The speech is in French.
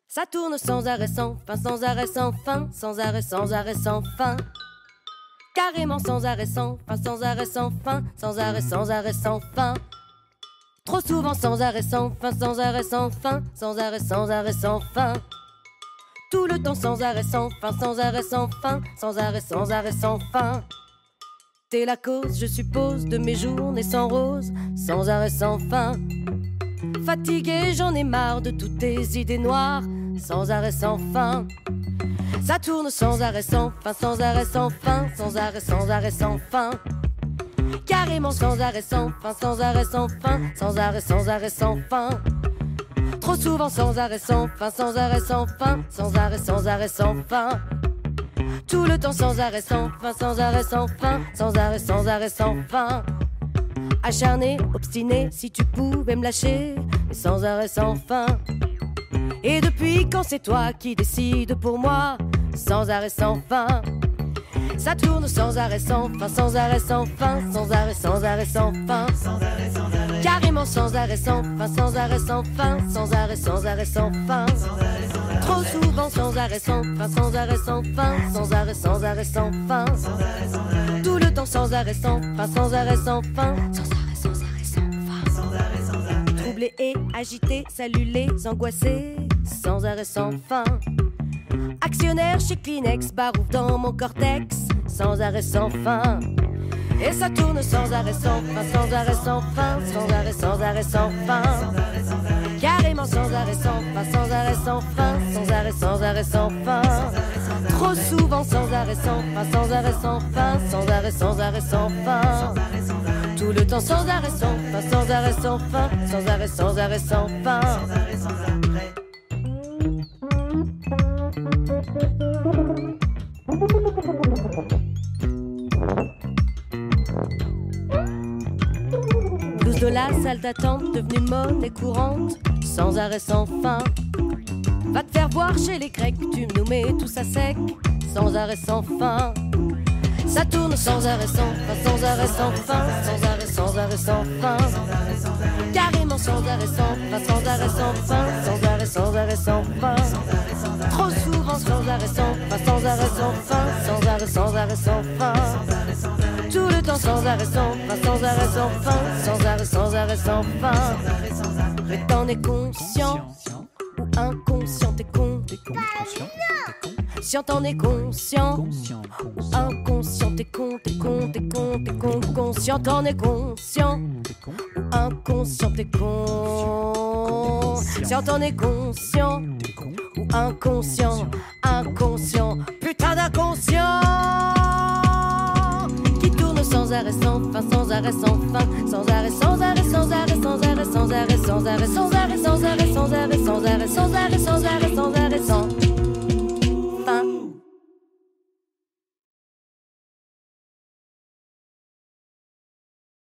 Ça tourne sans arrêt, sans fin, sans arrêt, sans fin, sans arrêt, sans arrêt, sans fin. Carrément sans arrêt, sans fin, sans arrêt, sans fin, sans arrêt, sans arrêt, sans fin. Trop souvent sans arrêt, sans fin, sans arrêt, sans fin, sans arrêt, sans arrêt, sans fin. Tout le temps sans arrêt, sans fin, sans arrêt, sans fin, sans arrêt, sans arrêt, sans fin. T'es la cause, je suppose, de mes journées sans rose, sans arrêt, sans fin. Fatigué, j'en ai marre de toutes tes idées noires, sans arrêt, sans fin. Ça tourne sans arrêt, sans fin, sans arrêt, sans fin, sans arrêt, sans arrêt, sans fin. Carrément sans arrêt, sans fin, sans arrêt, sans fin, sans arrêt, sans arrêt, sans fin. Trop souvent sans arrêt, sans fin, sans arrêt, sans fin, sans arrêt, sans arrêt, sans fin. Tout le temps sans arrêt, sans fin, sans arrêt, sans fin, sans arrêt, sans arrêt, sans fin. Acharné, obstiné, si tu pouvais me lâcher, mais sans arrêt, sans fin. Et depuis quand c'est toi qui décides pour moi, sans arrêt, sans fin. Ça tourne sans arrêt, sans fin, sans arrêt, sans fin, sans arrêt, sans arrêt, sans fin. Carrément sans arrêt, sans fin, sans arrêt, sans fin, sans arrêt, sans arrêt, sans fin. Trop souvent sans arrêt, sans fin, sans arrêt, sans fin, sans arrêt, sans arrêt, sans fin. Tout le temps sans arrêt, sans fin, sans arrêt, sans fin, sans arrêt, sans arrêt, sans fin. Troublé et agité, salut les angoissés, sans arrêt, sans fin. Actionnaire chez Kleenex, barouf dans mon cortex, sans arrêt, sans fin. Et ça tourne sans arrêt, sans fin, sans arrêt, sans fin, sans arrêt, sans arrêt, sans fin. Carrément sans arrêt, sans fin, sans arrêt, sans fin, sans arrêt, sans arrêt, sans fin. Trop souvent sans arrêt, sans fin, sans arrêt, sans fin, sans arrêt, sans arrêt, sans fin. Tout le temps sans arrêt, sans fin, sans arrêt, sans fin, sans arrêt, sans arrêt, sans fin. Blues de la salle d'attente devenue monnaie courante, sans arrêt, sans fin. Va te faire voir chez les Grecs, tu nous mets tout ça sec, sans arrêt, sans fin. Ça tourne sans arrêt, sans fin, sans arrêt, sans fin, sans arrêt, sans arrêt, sans fin. Carrément sans arrêt, sans fin, sans arrêt, sans fin, sans arrêt, sans arrêt, sans fin. Trop souvent sans arrêt, sans fin, sans arrêt, sans fin, sans arrêt, sans arrêt, sans fin. Tout le temps sans arrêt, sans fin, sans arrêt, sans fin, sans arrêt, sans arrêt, sans fin. Mais t'en es conscient ou inconscient, t'es con, t'es con, si t'en es conscient ou inconscient, t'es con, t'es con, t'es con, t'es con, conscient, t'en es conscient ou inconscient, t'es con. Si t'en es conscient ou inconscient, inconscient, putain d'inconscient. Sans arrêt, sans fin, sans arrêt, sans fin, sans arrêt, sans arrêt, sans arrêt, sans arrêt, sans arrêt, sans arrêt, sans arrêt, sans arrêt, sans arrêt, sans arrêt, sans arrêt, sans arrêt, sans arrêt.